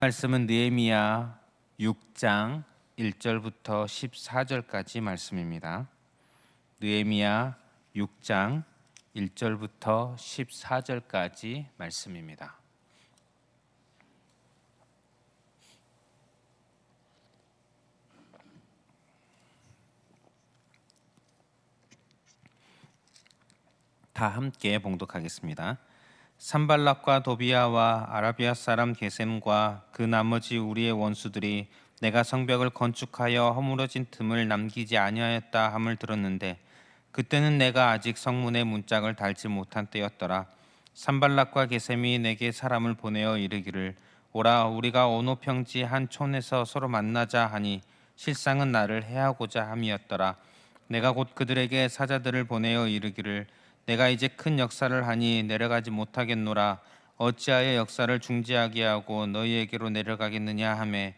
말씀은 느헤미야 6장 1절부터 14절까지 말씀입니다. 느헤미야 6장 1절부터 14절까지 말씀입니다. 다 함께 봉독하겠습니다. 산발락과 도비아와 아라비아 사람 게셈과 그 나머지 우리의 원수들이 내가 성벽을 건축하여 허물어진 틈을 남기지 아니하였다 함을 들었는데 그때는 내가 아직 성문에 문짝을 달지 못한 때였더라. 산발락과 게셈이 내게 사람을 보내어 이르기를 오라 우리가 오노 평지 한 촌에서 서로 만나자 하니 실상은 나를 해하고자 함이었더라. 내가 곧 그들에게 사자들을 보내어 이르기를 내가 이제 큰 역사를 하니 내려가지 못하겠노라. 어찌하여 역사를 중지하게 하고 너희에게로 내려가겠느냐 하매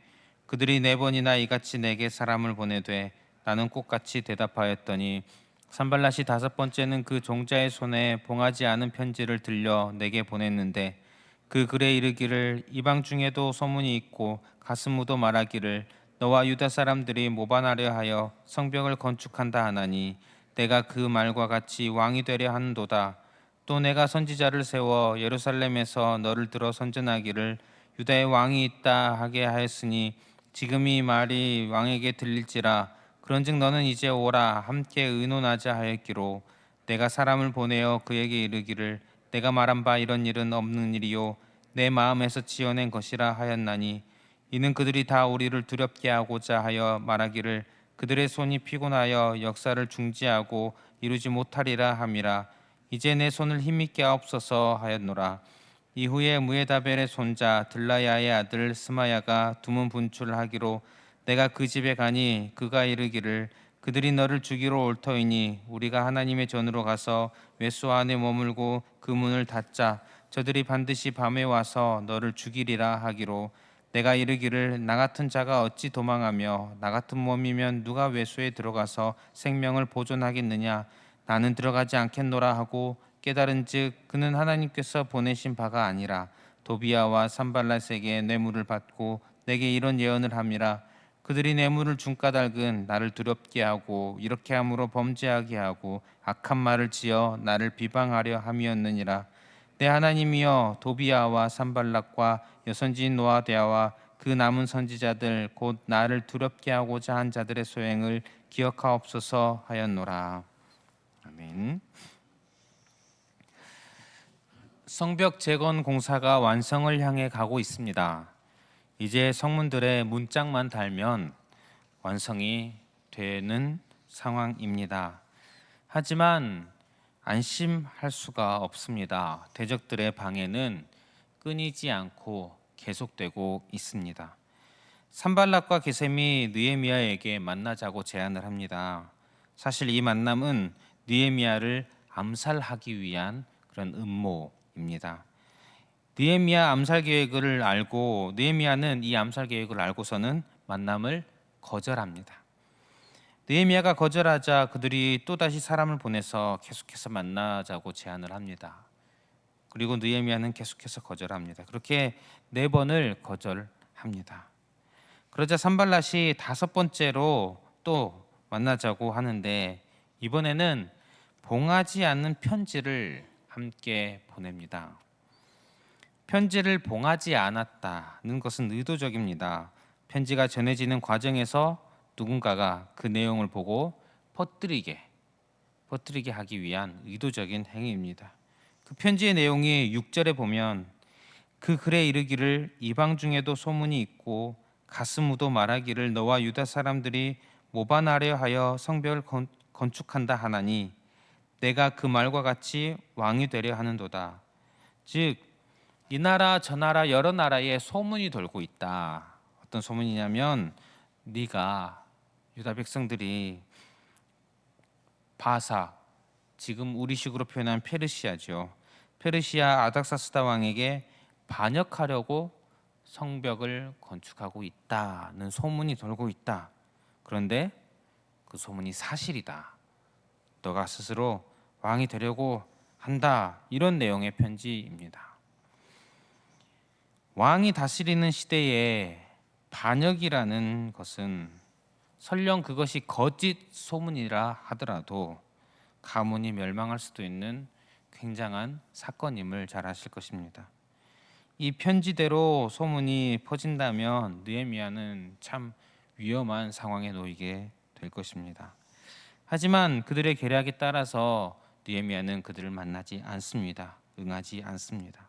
그들이 4번이나 이같이 내게 사람을 보내되 나는 꽃같이 대답하였더니 산발랏이 5번째는 그 종자의 손에 봉하지 않은 편지를 들려 내게 보냈는데 그 글에 이르기를 이방 중에도 소문이 있고 가스무도 말하기를 너와 유다 사람들이 모반하려 하여 성벽을 건축한다 하나니 내가 그 말과 같이 왕이 되려 하는도다. 또 내가 선지자를 세워 예루살렘에서 너를 들어 선전하기를 유다의 왕이 있다 하게 하였으니 지금 이 말이 왕에게 들릴지라. 그런즉 너는 이제 오라 함께 의논하자 하였기로 내가 사람을 보내어 그에게 이르기를 내가 말한 바 이런 일은 없는 일이요 내 마음에서 지어낸 것이라 하였나니 이는 그들이 다 우리를 두렵게 하고자 하여 말하기를 그들의 손이 피곤하여 역사를 중지하고 이루지 못하리라 함이라. 이제 내 손을 힘있게 하옵소서 하였노라. 이후에 무에다벨의 손자 들라야의 아들 스마야가 두문 분출을 하기로 내가 그 집에 가니 그가 이르기를 그들이 너를 죽이러 올 터이니 우리가 하나님의 전으로 가서 외소 안에 머물고 그 문을 닫자. 저들이 반드시 밤에 와서 너를 죽이리라 하기로 내가 이르기를 나 같은 자가 어찌 도망하며 나 같은 몸이면 누가 외소에 들어가서 생명을 보존하겠느냐. 나는 들어가지 않겠노라 하고 깨달은즉 그는 하나님께서 보내신 바가 아니라 도비아와 산발랏에게 뇌물을 받고 내게 이런 예언을 함이라. 그들이 뇌물을 준까닭은 나를 두렵게 하고 이렇게 함으로 범죄하게 하고 악한 말을 지어 나를 비방하려 함이었느니라. 내 하나님이여 도비아와 산발락과 여선지인 노아데아와 그 남은 선지자들 곧 나를 두렵게 하고자 한 자들의 소행을 기억하옵소서 하였노라. 아멘. 성벽 재건 공사가 완성을 향해 가고 있습니다. 이제 성문들의 문짝만 달면 완성이 되는 상황입니다. 하지만 안심할 수가 없습니다. 대적들의 방해는 끊이지 않고 계속되고 있습니다. 산발락과 게셈이 느헤미야에게 만나자고 제안을 합니다. 사실 이 만남은 느헤미야를 암살하기 위한 그런 음모입니다. 느헤미야 암살 계획을 알고 느헤미야는 이 암살 계획을 알고서는 만남을 거절합니다. 느헤미야가 거절하자 그들이 또다시 사람을 보내서 계속해서 만나자고 제안을 합니다. 그리고 느헤미야는 계속해서 거절합니다. 그렇게 4번을 거절합니다. 그러자 산발랏이 5번째로 또 만나자고 하는데 이번에는 봉하지 않는 편지를 함께 보냅니다. 편지를 봉하지 않았다는 것은 의도적입니다. 편지가 전해지는 과정에서 누군가가 그 내용을 보고 퍼뜨리게 하기 위한 의도적인 행위입니다. 그 편지의 내용이 6절에 보면 그 글에 이르기를 이방 중에도 소문이 있고 가스무도 말하기를 너와 유다 사람들이 모반하려 하여 성벽을 건축한다 하나니 내가 그 말과 같이 왕이 되려 하는도다. 즉 이 나라 저 나라 여러 나라에 소문이 돌고 있다. 어떤 소문이냐면 네가 유다 백성들이 바사, 지금 우리식으로 표현한 페르시아죠. 페르시아 아닥사스다 왕에게 반역하려고 성벽을 건축하고 있다는 소문이 돌고 있다. 그런데 그 소문이 사실이다. 너가 스스로 왕이 되려고 한다. 이런 내용의 편지입니다. 왕이 다스리는 시대에 반역이라는 것은 설령 그것이 거짓 소문이라 하더라도 가문이 멸망할 수도 있는 굉장한 사건임을 잘 아실 것입니다. 이 편지대로 소문이 퍼진다면 느헤미야는 참 위험한 상황에 놓이게 될 것입니다. 하지만 그들의 계략에 따라서 느헤미야는 그들을 만나지 않습니다. 응하지 않습니다.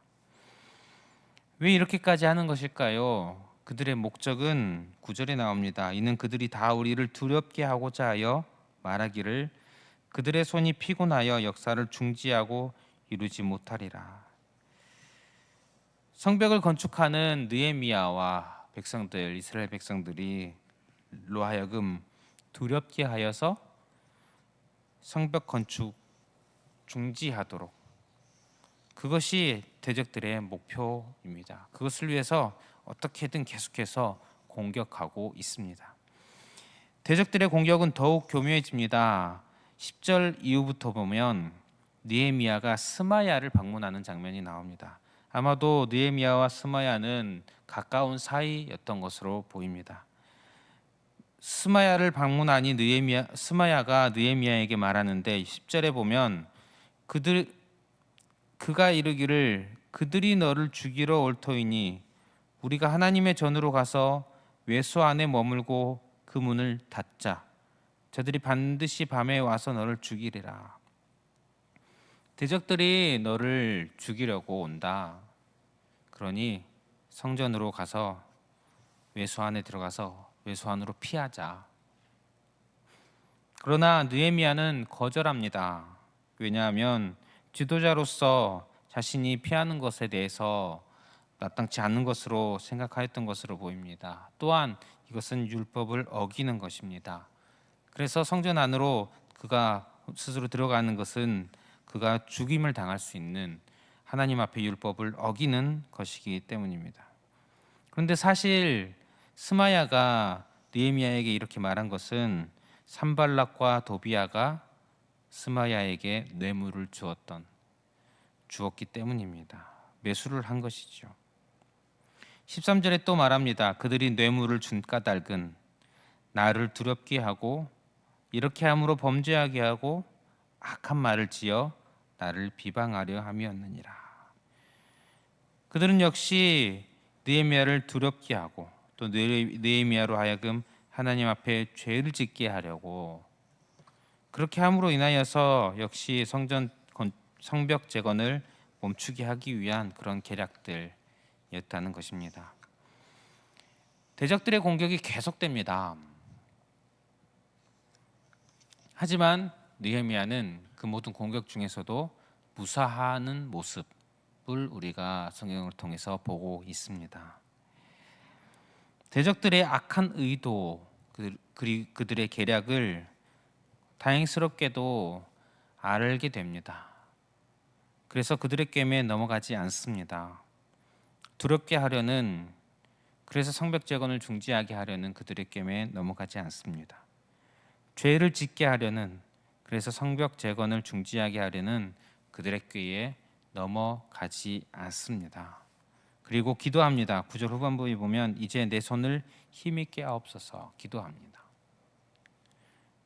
왜 이렇게까지 하는 것일까요? 그들의 목적은 9절에 나옵니다. 이는 그들이 다 우리를 두렵게 하고자 하여 말하기를 그들의 손이 피곤하여 역사를 중지하고 이루지 못하리라. 성벽을 건축하는 느헤미야와 백성들, 이스라엘 백성들이 로 하여금 두렵게 하여서 성벽 건축 중지하도록, 그것이 대적들의 목표입니다. 그것을 위해서 어떻게든 계속해서 공격하고 있습니다. 대적들의 공격은 더욱 교묘해집니다. 10절 이후부터 보면 느헤미야가 스마야를 방문하는 장면이 나옵니다. 아마도 느헤미야와 스마야는 가까운 사이였던 것으로 보입니다. 스마야를 방문하니 스마야가 느헤미야에게 말하는데 10절에 보면 그가 이르기를 그들이 너를 죽이러 올 터이니 우리가 하나님의 전으로 가서 외소 안에 머물고 그 문을 닫자. 저들이 반드시 밤에 와서 너를 죽이리라. 대적들이 너를 죽이려고 온다. 그러니 성전으로 가서 외소 안에 들어가서 외소 안으로 피하자. 그러나 느헤미야는 거절합니다. 왜냐하면 지도자로서 자신이 피하는 것에 대해서 마땅치 않는 것으로 생각하였던 것으로 보입니다. 또한 이것은 율법을 어기는 것입니다. 그래서 성전 안으로 그가 스스로 들어가는 것은 그가 죽임을 당할 수 있는 하나님 앞에 율법을 어기는 것이기 때문입니다. 그런데 사실 스마야가 느헤미야에게 이렇게 말한 것은 산발락과 도비야가 스마야에게 뇌물을 주었기 때문입니다. 매수를 한 것이죠. 13절에 또 말합니다. 그들이 뇌물을 준 까닭은 나를 두렵게 하고 이렇게 함으로 범죄하게 하고 악한 말을 지어 나를 비방하려 함이었느니라. 그들은 역시 느헤미야를 두렵게 하고 또 느헤미야로 하여금 하나님 앞에 죄를 짓게 하려고, 그렇게 함으로 인하여서 역시 성벽 재건을 멈추게 하기 위한 그런 계략들이었다는 것입니다. 대적들의 공격이 계속됩니다. 하지만 느헤미야는 그 모든 공격 중에서도 무사하는 모습을 우리가 성경을 통해서 보고 있습니다. 대적들의 악한 의도, 그들의 계략을 다행스럽게도 알게 됩니다. 그래서 그들의 꿰매에 넘어가지 않습니다. 두렵게 하려는, 그래서 성벽 재건을 중지하게 하려는 그들의 꿰매에 넘어가지 않습니다. 죄를 짓게 하려는, 그래서 성벽 재건을 중지하게 하려는 그들의 꾀에 넘어가지 않습니다. 그리고 기도합니다. 9절 후반부에 보면 이제 내 손을 힘있게 하옵소서 기도합니다.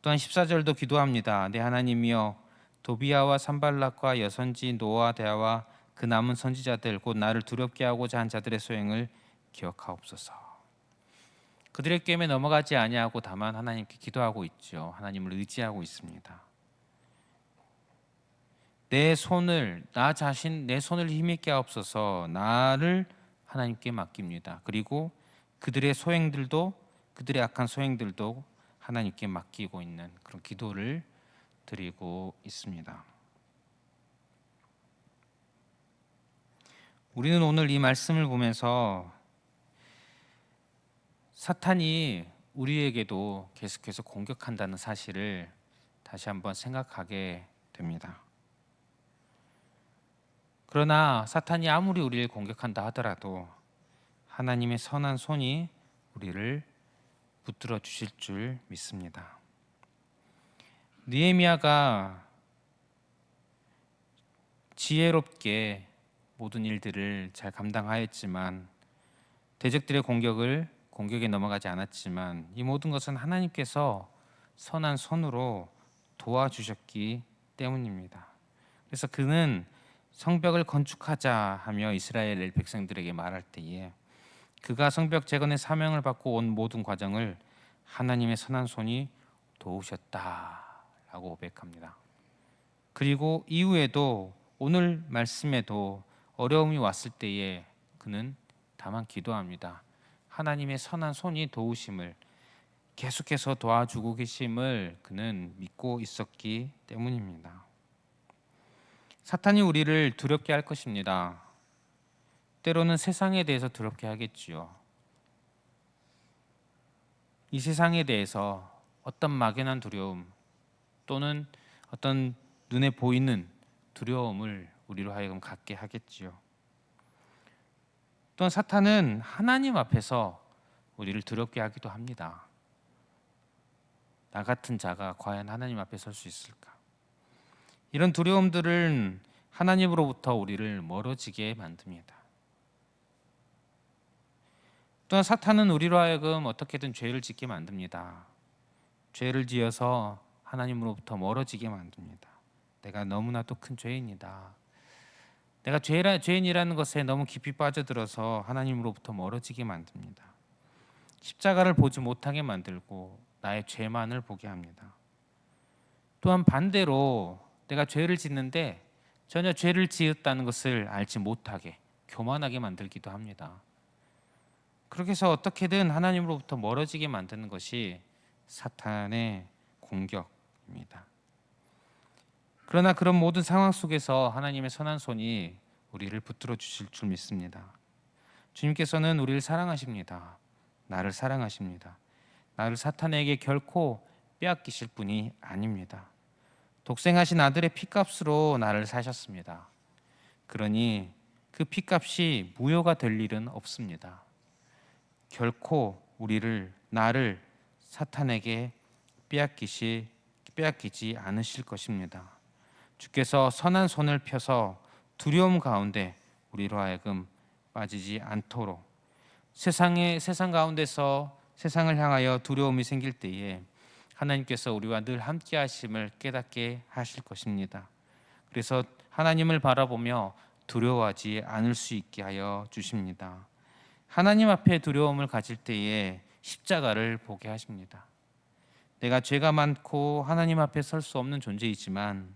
또한 14절도 기도합니다. 내 하나님이여 도비야와 산발락과 여선지 노아대아와 그 남은 선지자들 곧 나를 두렵게 하고자 한 자들의 소행을 기억하옵소서. 그들의 꿰매에 넘어가지 아니하고 다만 하나님께 기도하고 있죠. 하나님을 의지하고 있습니다. 내 손을 힘있게 하옵소서. 나를 하나님께 맡깁니다. 그리고 그들의 악한 소행들도 하나님께 맡기고 있는 그런 기도를 드리고 있습니다. 우리는 오늘 이 말씀을 보면서 사탄이 우리에게도 계속해서 공격한다는 사실을 다시 한번 생각하게 됩니다. 그러나 사탄이 아무리 우리를 공격한다 하더라도 하나님의 선한 손이 우리를 붙들어 주실 줄 믿습니다. 느헤미야가 지혜롭게 모든 일들을 잘 감당하였지만 대적들의 공격에 넘어가지 않았지만 이 모든 것은 하나님께서 선한 손으로 도와주셨기 때문입니다. 그래서 그는 성벽을 건축하자 하며 이스라엘 백성들에게 말할 때에 그가 성벽 재건의 사명을 받고 온 모든 과정을 하나님의 선한 손이 도우셨다라고 고백합니다. 그리고 이후에도 오늘 말씀에도 어려움이 왔을 때에 그는 다만 기도합니다. 하나님의 선한 손이 도우심을 계속해서 도와주고 계심을 그는 믿고 있었기 때문입니다. 사탄이 우리를 두렵게 할 것입니다. 때로는 세상에 대해서 두렵게 하겠지요. 이 세상에 대해서 어떤 막연한 두려움 또는 어떤 눈에 보이는 두려움을 우리로 하여금 갖게 하겠지요. 또한 사탄은 하나님 앞에서 우리를 두렵게 하기도 합니다. 나 같은 자가 과연 하나님 앞에 설 수 있을까? 이런 두려움들은 하나님으로부터 우리를 멀어지게 만듭니다. 또한 사탄은 우리로 하여금 어떻게든 죄를 짓게 만듭니다. 죄를 지어서 하나님으로부터 멀어지게 만듭니다. 내가 너무나도 큰 죄인이다. 내가 죄인이라는 것에 너무 깊이 빠져들어서 하나님으로부터 멀어지게 만듭니다. 십자가를 보지 못하게 만들고 나의 죄만을 보게 합니다. 또한 반대로 내가 죄를 짓는데 전혀 죄를 지었다는 것을 알지 못하게 교만하게 만들기도 합니다. 그렇게 해서 어떻게든 하나님으로부터 멀어지게 만드는 것이 사탄의 공격입니다. 그러나 그런 모든 상황 속에서 하나님의 선한 손이 우리를 붙들어 주실 줄 믿습니다. 주님께서는 우리를 사랑하십니다. 나를 사랑하십니다. 나를 사탄에게 결코 빼앗기실 분이 아닙니다. 독생하신 아들의 피값으로 나를 사셨습니다. 그러니 그 피값이 무효가 될 일은 없습니다. 결코 나를 사탄에게 빼앗기지 않으실 것입니다. 주께서 선한 손을 펴서 두려움 가운데 우리로 하여금 빠지지 않도록 세상 가운데서 세상을 향하여 두려움이 생길 때에 하나님께서 우리와 늘 함께 하심을 깨닫게 하실 것입니다. 그래서 하나님을 바라보며 두려워하지 않을 수 있게 하여 주십니다. 하나님 앞에 두려움을 가질 때에 십자가를 보게 하십니다. 내가 죄가 많고 하나님 앞에 설 수 없는 존재이지만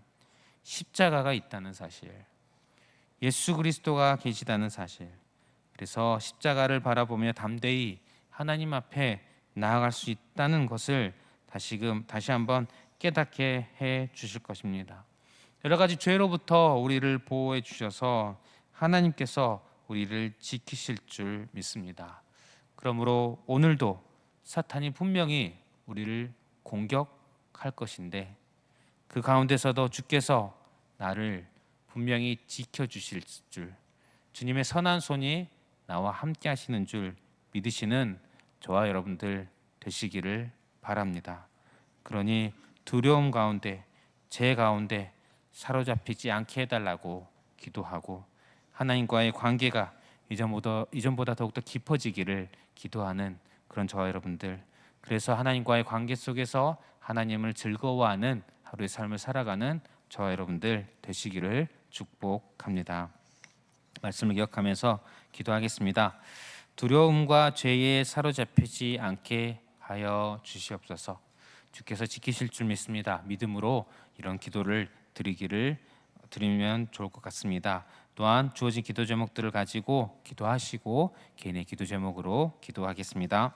십자가가 있다는 사실, 예수 그리스도가 계시다는 사실, 그래서 십자가를 바라보며 담대히 하나님 앞에 나아갈 수 있다는 것을 다시 한번 깨닫게 해 주실 것입니다. 여러 가지 죄로부터 우리를 보호해 주셔서 하나님께서 우리를 지키실 줄 믿습니다. 그러므로 오늘도 사탄이 분명히 우리를 공격할 것인데 그 가운데서도 주께서 나를 분명히 지켜주실 줄, 주님의 선한 손이 나와 함께 하시는 줄 믿으시는 저와 여러분들 되시기를 바랍니다. 그러니 두려움 가운데, 죄 가운데 사로잡히지 않게 해달라고 기도하고 하나님과의 관계가 이전보다 더욱더 깊어지기를 기도하는 그런 저와 여러분들, 그래서 하나님과의 관계 속에서 하나님을 즐거워하는 하루의 삶을 살아가는 저와 여러분들 되시기를 축복합니다. 말씀을 기억하면서 기도하겠습니다. 두려움과 죄에 사로잡히지 않게 하여 주시옵소서. 주께서 지키실 줄 믿습니다. 믿음으로 이런 기도를 드리면 좋을 것 같습니다. 또한 주어진 기도 제목들을 가지고 기도하시고 개인의 기도 제목으로 기도하겠습니다.